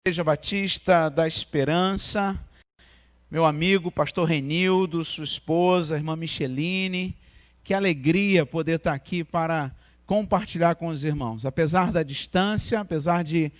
Igreja Batista da Esperança, meu amigo pastor Renildo, sua esposa, irmã Micheline, que alegria poder estar aqui para compartilhar com os irmãos. Apesar da distância, apesar de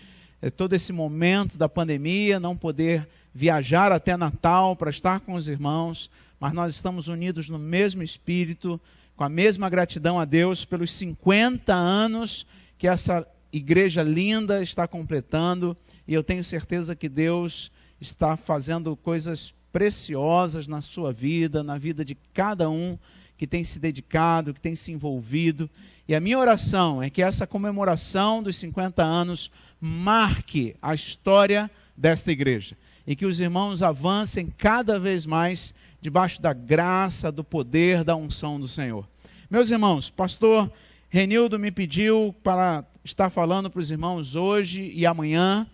todo esse momento da pandemia, não poder viajar até Natal para estar com os irmãos, mas nós estamos unidos no mesmo espírito, com a mesma gratidão a Deus pelos 50 anos que essa igreja linda está completando, e eu tenho certeza que Deus está fazendo coisas preciosas na sua vida, na vida de cada um que tem se dedicado, que tem se envolvido. E a minha oração é que essa comemoração dos 50 anos marque a história desta igreja e que os irmãos avancem cada vez mais debaixo da graça, do poder, da unção do Senhor. Meus irmãos, pastor Renildo me pediu para estar falando para os irmãos hoje e amanhã.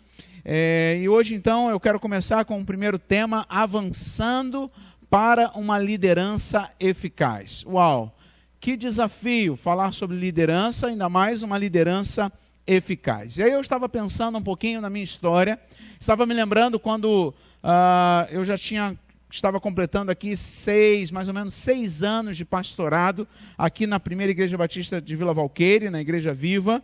E hoje, então, eu quero começar com o primeiro tema, avançando para uma liderança eficaz. Uau! Que desafio falar sobre liderança, ainda mais uma liderança eficaz. E aí eu estava pensando um pouquinho na minha história, estava me lembrando quando eu estava completando aqui mais ou menos 6 anos de pastorado, aqui na primeira Igreja Batista de Vila Valqueire, na Igreja Viva.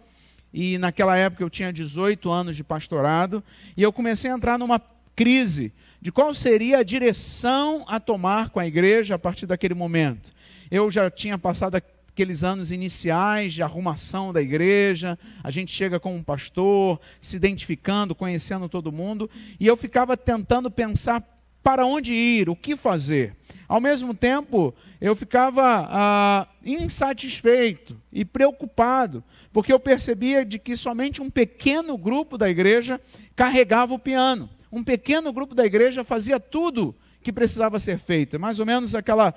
E naquela época eu tinha 18 anos de pastorado, e eu comecei a entrar numa crise de qual seria a direção a tomar com a igreja a partir daquele momento. Eu já tinha passado aqueles anos iniciais de arrumação da igreja, a gente chega como um pastor, se identificando, conhecendo todo mundo, e eu ficava tentando pensar para onde ir, o que fazer. Ao mesmo tempo, eu ficava insatisfeito e preocupado, porque eu percebia de que somente um pequeno grupo da igreja carregava o piano. Um pequeno grupo da igreja fazia tudo que precisava ser feito. É mais ou menos aquela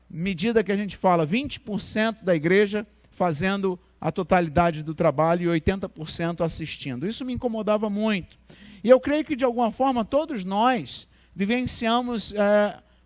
medida que a gente fala, 20% da igreja fazendo a totalidade do trabalho e 80% assistindo. Isso me incomodava muito. E eu creio que, de alguma forma, todos nós vivenciamos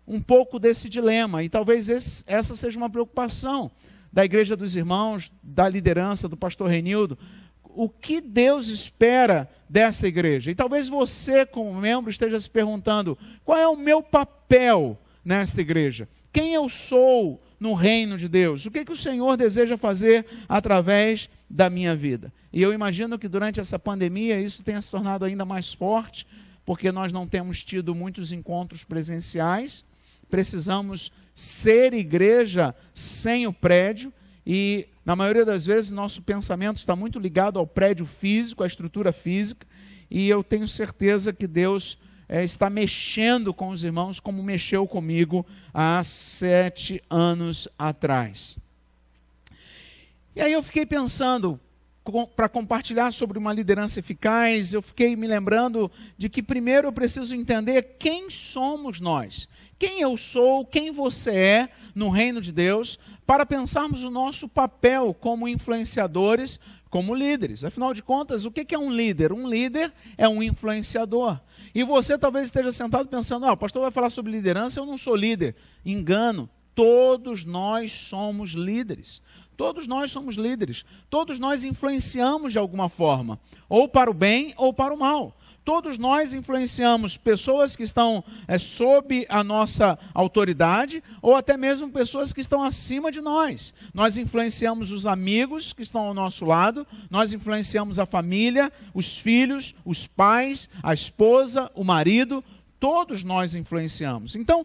um pouco desse dilema, e talvez essa seja uma preocupação da Igreja dos Irmãos, da liderança do pastor Renildo. O que Deus espera dessa igreja? E talvez você, como membro, esteja se perguntando, qual é o meu papel nesta igreja? Quem eu sou no reino de Deus? O que o Senhor deseja fazer através da minha vida? E eu imagino que durante essa pandemia isso tenha se tornado ainda mais forte, porque nós não temos tido muitos encontros presenciais, precisamos ser igreja sem o prédio, e na maioria das vezes nosso pensamento está muito ligado ao prédio físico, à estrutura física, e eu tenho certeza que Deus está mexendo com os irmãos como mexeu comigo há 7 anos atrás. E aí eu fiquei pensando, para compartilhar sobre uma liderança eficaz, eu fiquei me lembrando de que primeiro eu preciso entender quem somos nós, quem eu sou, quem você é no reino de Deus, para pensarmos o nosso papel como influenciadores, como líderes. Afinal de contas, o que é um líder? Um líder é um influenciador. E você talvez esteja sentado pensando, o pastor vai falar sobre liderança, eu não sou líder. Engano, todos nós somos líderes. Todos nós somos líderes, todos nós influenciamos de alguma forma, ou para o bem ou para o mal. Todos nós influenciamos pessoas que estão sob a nossa autoridade, ou até mesmo pessoas que estão acima de nós. Nós influenciamos os amigos que estão ao nosso lado, nós influenciamos a família, os filhos, os pais, a esposa, o marido, todos nós influenciamos. Então,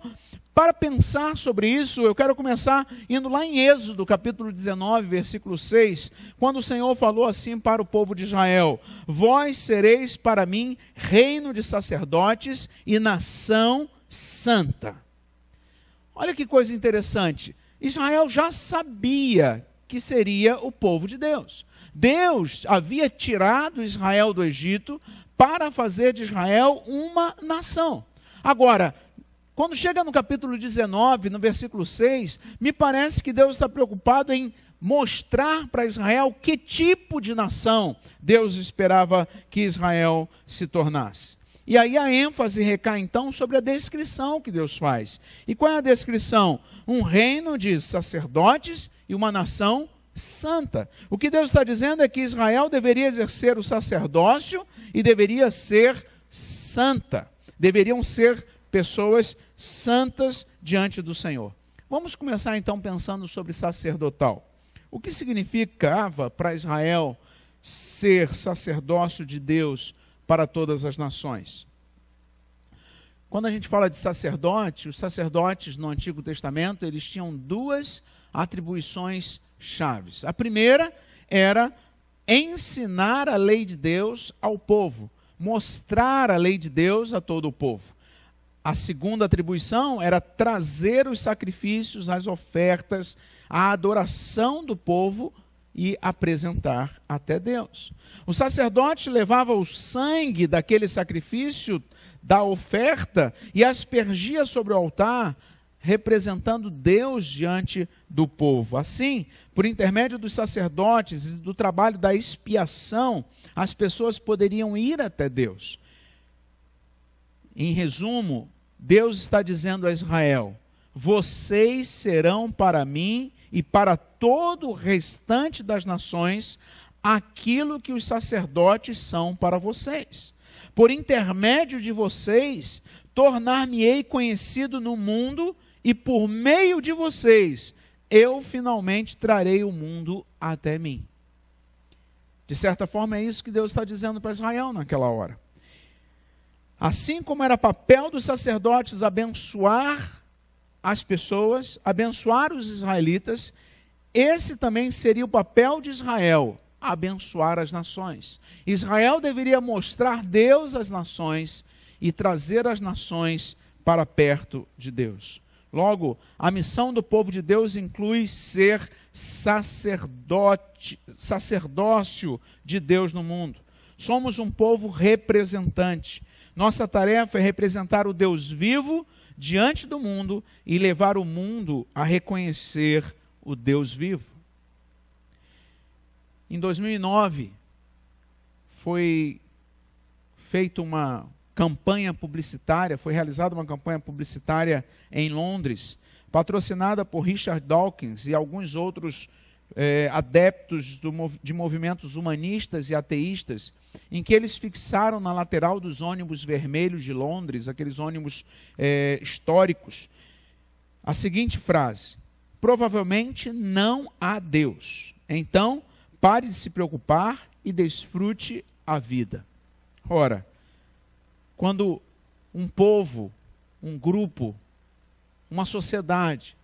para pensar sobre isso, eu quero começar indo lá em Êxodo, capítulo 19, versículo 6, quando o Senhor falou assim para o povo de Israel: vós sereis para mim reino de sacerdotes e nação santa. Olha que coisa interessante. Israel já sabia que seria o povo de Deus. Deus havia tirado Israel do Egito para fazer de Israel uma nação. Agora, quando chega no capítulo 19, no versículo 6, me parece que Deus está preocupado em mostrar para Israel que tipo de nação Deus esperava que Israel se tornasse. E aí a ênfase recai então sobre a descrição que Deus faz. E qual é a descrição? Um reino de sacerdotes e uma nação santa. O que Deus está dizendo é que Israel deveria exercer o sacerdócio e deveria ser santa. Deveriam ser pessoas santas diante do Senhor. Vamos começar então pensando sobre sacerdotal. O que significava para Israel ser sacerdócio de Deus para todas as nações? Quando a gente fala de sacerdote, os sacerdotes no Antigo Testamento, eles tinham duas atribuições chaves. A primeira era ensinar a lei de Deus ao povo, mostrar a lei de Deus a todo o povo. A segunda atribuição era trazer os sacrifícios, as ofertas, a adoração do povo e apresentar até Deus. O sacerdote levava o sangue daquele sacrifício, da oferta, e aspergia sobre o altar, representando Deus diante do povo. Assim, por intermédio dos sacerdotes e do trabalho da expiação, as pessoas poderiam ir até Deus. Em resumo, Deus está dizendo a Israel: vocês serão para mim e para todo o restante das nações aquilo que os sacerdotes são para vocês. Por intermédio de vocês, tornar-me-ei conhecido no mundo, e por meio de vocês, eu finalmente trarei o mundo até mim. De certa forma, é isso que Deus está dizendo para Israel naquela hora. Assim como era papel dos sacerdotes abençoar as pessoas, abençoar os israelitas, esse também seria o papel de Israel, abençoar as nações. Israel deveria mostrar Deus às nações e trazer as nações para perto de Deus. Logo, a missão do povo de Deus inclui ser sacerdócio de Deus no mundo. Somos um povo representante. Nossa tarefa é representar o Deus vivo diante do mundo e levar o mundo a reconhecer o Deus vivo. Em 2009, foi feita uma campanha publicitária, foi realizada uma campanha publicitária em Londres, patrocinada por Richard Dawkins e alguns outros adeptos de movimentos humanistas e ateístas, em que eles fixaram na lateral dos ônibus vermelhos de Londres, aqueles ônibus históricos, a seguinte frase: provavelmente não há Deus, então pare de se preocupar e desfrute a vida. Ora, quando um povo, um grupo, uma sociedade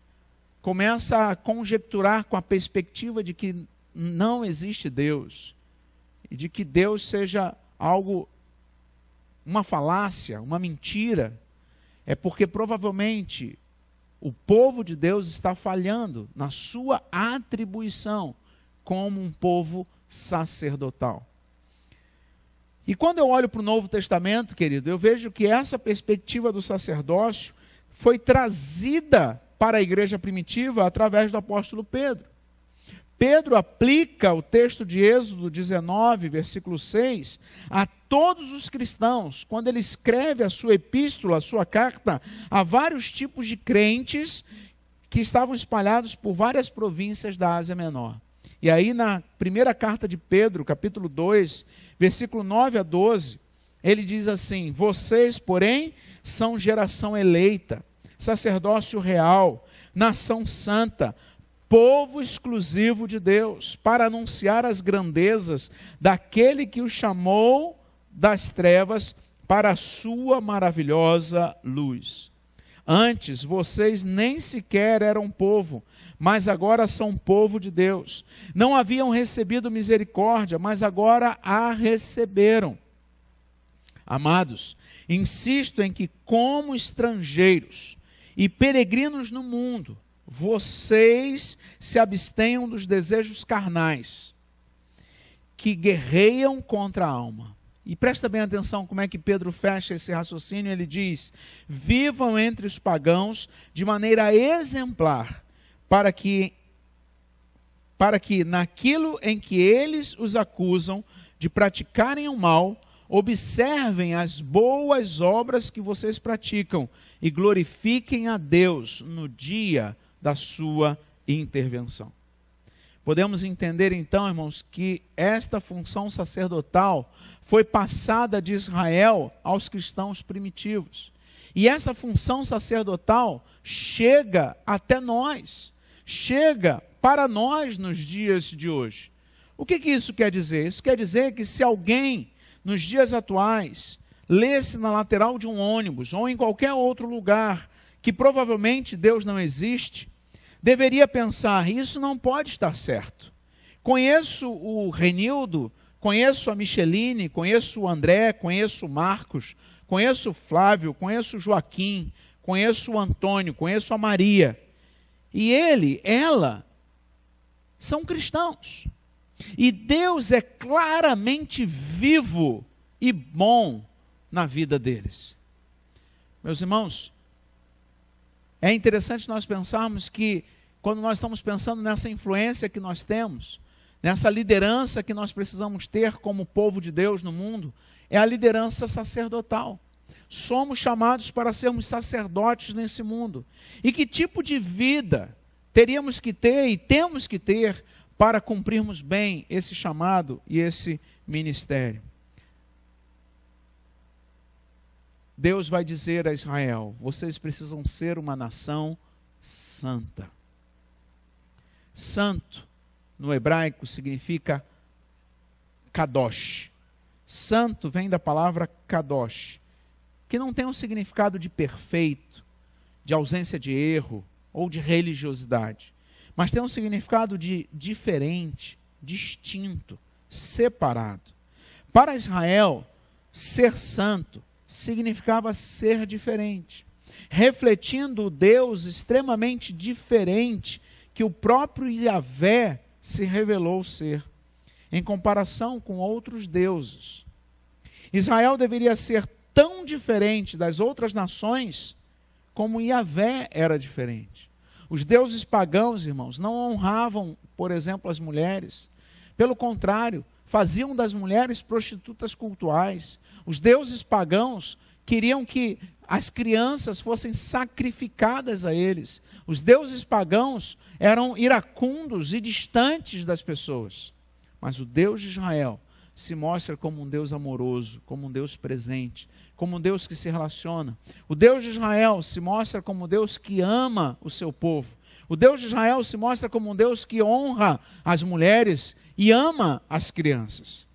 começa a conjecturar com a perspectiva de que não existe Deus, e de que Deus seja algo, uma falácia, uma mentira, é porque provavelmente o povo de Deus está falhando na sua atribuição como um povo sacerdotal. E quando eu olho para o Novo Testamento, querido, eu vejo que essa perspectiva do sacerdócio foi trazida para a igreja primitiva através do apóstolo Pedro. Pedro aplica o texto de Êxodo 19, versículo 6, a todos os cristãos, quando ele escreve a sua epístola, a sua carta, a vários tipos de crentes que estavam espalhados por várias províncias da Ásia Menor. E aí na primeira carta de Pedro, capítulo 2, versículo 9 a 12, ele diz assim: vocês, porém, são geração eleita, sacerdócio real, nação santa, povo exclusivo de Deus, para anunciar as grandezas daquele que o chamou das trevas para a sua maravilhosa luz. Antes, vocês nem sequer eram povo, mas agora são povo de Deus. Não haviam recebido misericórdia, mas agora a receberam. Amados, insisto em que, como estrangeiros e peregrinos no mundo, vocês se abstenham dos desejos carnais que guerreiam contra a alma. E presta bem atenção como é que Pedro fecha esse raciocínio. Ele diz: vivam entre os pagãos de maneira exemplar, para que naquilo em que eles os acusam de praticarem o mal, observem as boas obras que vocês praticam e glorifiquem a Deus no dia da sua intervenção. Podemos entender então, irmãos, que esta função sacerdotal foi passada de Israel aos cristãos primitivos. E essa função sacerdotal chega até nós, chega para nós nos dias de hoje. O que isso quer dizer? Isso quer dizer que se alguém, nos dias atuais, lesse na lateral de um ônibus ou em qualquer outro lugar que provavelmente Deus não existe, deveria pensar, isso não pode estar certo. Conheço o Renildo, conheço a Micheline, conheço o André, conheço o Marcos, conheço o Flávio, conheço o Joaquim, conheço o Antônio, conheço a Maria. E ela, são cristãos. E Deus é claramente vivo e bom na vida deles. Meus irmãos, é interessante nós pensarmos que, quando nós estamos pensando nessa influência que nós temos, nessa liderança que nós precisamos ter como povo de Deus no mundo, é a liderança sacerdotal. Somos chamados para sermos sacerdotes nesse mundo. E que tipo de vida teríamos que ter e temos que ter para cumprirmos bem esse chamado e esse ministério? Deus vai dizer a Israel, vocês precisam ser uma nação santa. Santo, no hebraico, significa kadosh. Santo vem da palavra kadosh, que não tem um significado de perfeito, de ausência de erro ou de religiosidade, mas tem um significado de diferente, distinto, separado. Para Israel, ser santo significava ser diferente, refletindo o Deus extremamente diferente que o próprio Yahvé se revelou ser, em comparação com outros deuses. Israel deveria ser tão diferente das outras nações como Yahvé era diferente. Os deuses pagãos, irmãos, não honravam, por exemplo, as mulheres. Pelo contrário, faziam das mulheres prostitutas cultuais. Os deuses pagãos queriam que as crianças fossem sacrificadas a eles. Os deuses pagãos eram iracundos e distantes das pessoas. Mas o Deus de Israel se mostra como um Deus amoroso, como um Deus presente, como um Deus que se relaciona. O Deus de Israel se mostra como um Deus que ama o seu povo. O Deus de Israel se mostra como um Deus que honra as mulheres e ama as crianças.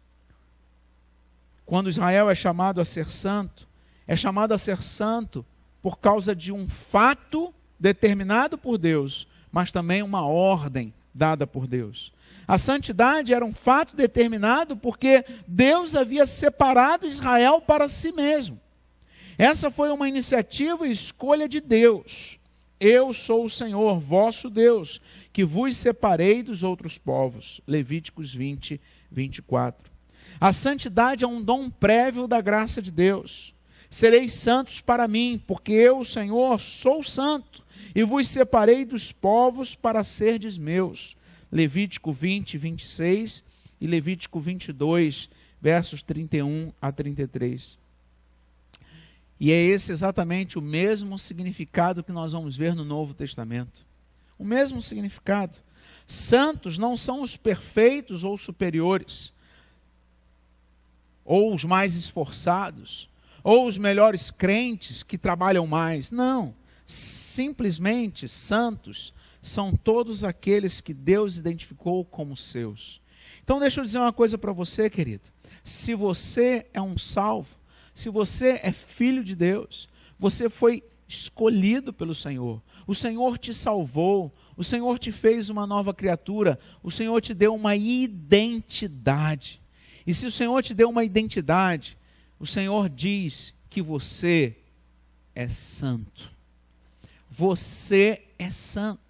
Quando Israel é chamado a ser santo, é chamado a ser santo por causa de um fato determinado por Deus, mas também uma ordem dada por Deus. A santidade era um fato determinado porque Deus havia separado Israel para si mesmo. Essa foi uma iniciativa e escolha de Deus. Eu sou o Senhor, vosso Deus, que vos separei dos outros povos. Levíticos 20, 24. A santidade é um dom prévio da graça de Deus. Sereis santos para mim, porque eu, o Senhor, sou santo, e vos separei dos povos para serdes meus. Levítico 20, 26 e Levítico 22, versos 31 a 33. E é esse exatamente o mesmo significado que nós vamos ver no Novo Testamento. O mesmo significado. Santos não são os perfeitos ou superiores, ou os mais esforçados, ou os melhores crentes que trabalham mais. Não. Simplesmente santos são todos aqueles que Deus identificou como seus. Então deixa eu dizer uma coisa para você, querido. Se você é um salvo, se você é filho de Deus, você foi escolhido pelo Senhor. O Senhor te salvou, o Senhor te fez uma nova criatura, o Senhor te deu uma identidade. E se o Senhor te deu uma identidade, o Senhor diz que você é santo. Você é santo.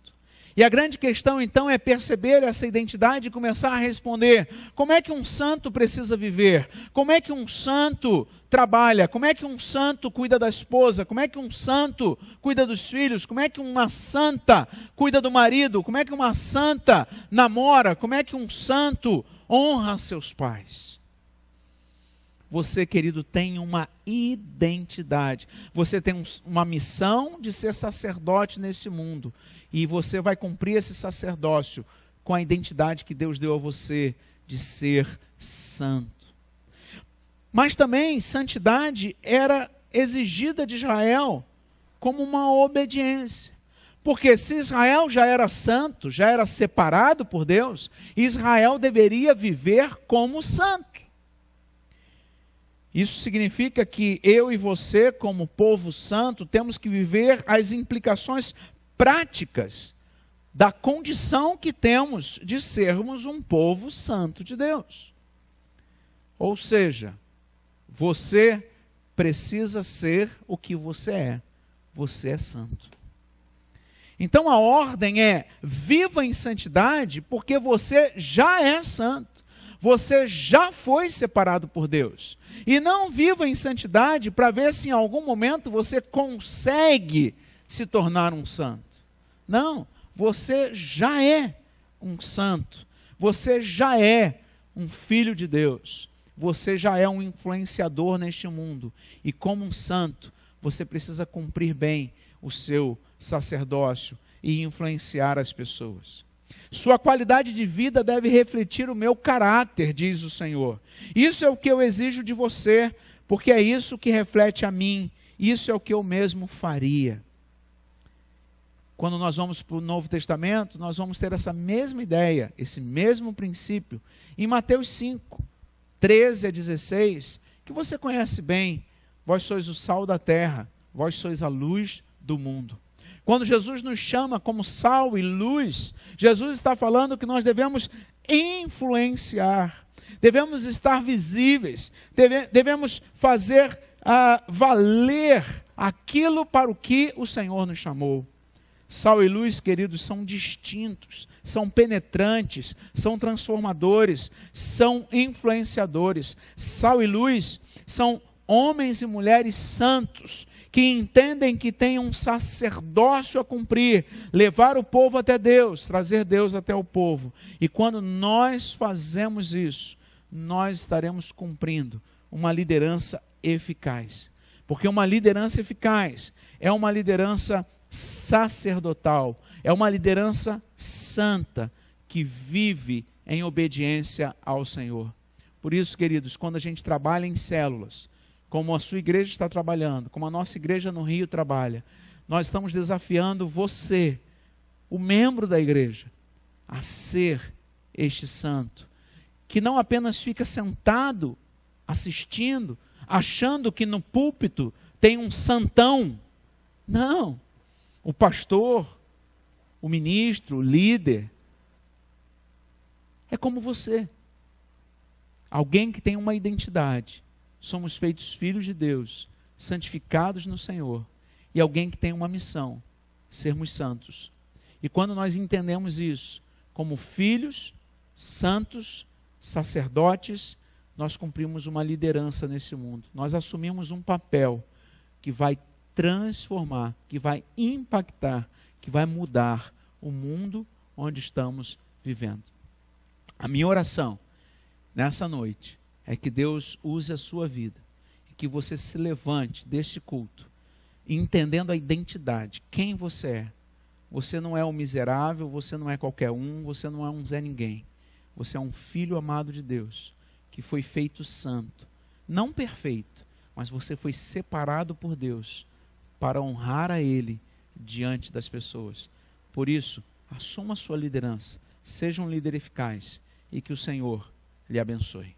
E a grande questão então é perceber essa identidade e começar a responder: como é que um santo precisa viver? Como é que um santo trabalha? Como é que um santo cuida da esposa? Como é que um santo cuida dos filhos? Como é que uma santa cuida do marido? Como é que uma santa namora? Como é que um santo honra seus pais? Você, querido, tem uma identidade. Você tem uma missão de ser sacerdote nesse mundo. E você vai cumprir esse sacerdócio com a identidade que Deus deu a você de ser santo. Mas também santidade era exigida de Israel como uma obediência. Porque se Israel já era santo, já era separado por Deus, Israel deveria viver como santo. Isso significa que eu e você, como povo santo, temos que viver as implicações práticas da condição que temos de sermos um povo santo de Deus. Ou seja, você precisa ser o que você é. Você é santo. Então a ordem é: viva em santidade, porque você já é santo. Você já foi separado por Deus. E não viva em santidade para ver se em algum momento você consegue se tornar um santo. Não, você já é um santo. Você já é um filho de Deus. Você já é um influenciador neste mundo. E como um santo, você precisa cumprir bem o seu sacerdócio e influenciar as pessoas. Sua qualidade de vida deve refletir o meu caráter, diz o Senhor. Isso é o que eu exijo de você, porque é isso que reflete a mim. Isso é o que eu mesmo faria. Quando nós vamos para o Novo Testamento, nós vamos ter essa mesma ideia, esse mesmo princípio. Em Mateus 5, 13 a 16, que você conhece bem: vós sois o sal da terra, vós sois a luz do mundo. Quando Jesus nos chama como sal e luz, Jesus está falando que nós devemos influenciar, devemos estar visíveis, devemos fazer valer aquilo para o que o Senhor nos chamou. Sal e luz, queridos, são distintos, são penetrantes, são transformadores, são influenciadores. Sal e luz são homens e mulheres santos, que entendem que têm um sacerdócio a cumprir, levar o povo até Deus, trazer Deus até o povo. E quando nós fazemos isso, nós estaremos cumprindo uma liderança eficaz. Porque uma liderança eficaz é uma liderança sacerdotal, é uma liderança santa, que vive em obediência ao Senhor. Por isso, queridos, quando a gente trabalha em células, como a sua igreja está trabalhando, como a nossa igreja no Rio trabalha, nós estamos desafiando você, o membro da igreja, a ser este santo, que não apenas fica sentado, assistindo, achando que no púlpito tem um santão. Não, o pastor, o ministro, o líder, é como você, alguém que tem uma identidade. Somos feitos filhos de Deus, santificados no Senhor, e alguém que tem uma missão: sermos santos. E quando nós entendemos isso, como filhos, santos, sacerdotes, nós cumprimos uma liderança nesse mundo. Nós assumimos um papel que vai transformar, que vai impactar, que vai mudar o mundo onde estamos vivendo. A minha oração nessa noite é que Deus use a sua vida, e que você se levante deste culto, entendendo a identidade, quem você é. Você não é um miserável, você não é qualquer um, você não é um Zé Ninguém. Você é um filho amado de Deus, que foi feito santo, não perfeito, mas você foi separado por Deus para honrar a Ele diante das pessoas. Por isso, assuma a sua liderança, seja um líder eficaz, e que o Senhor lhe abençoe.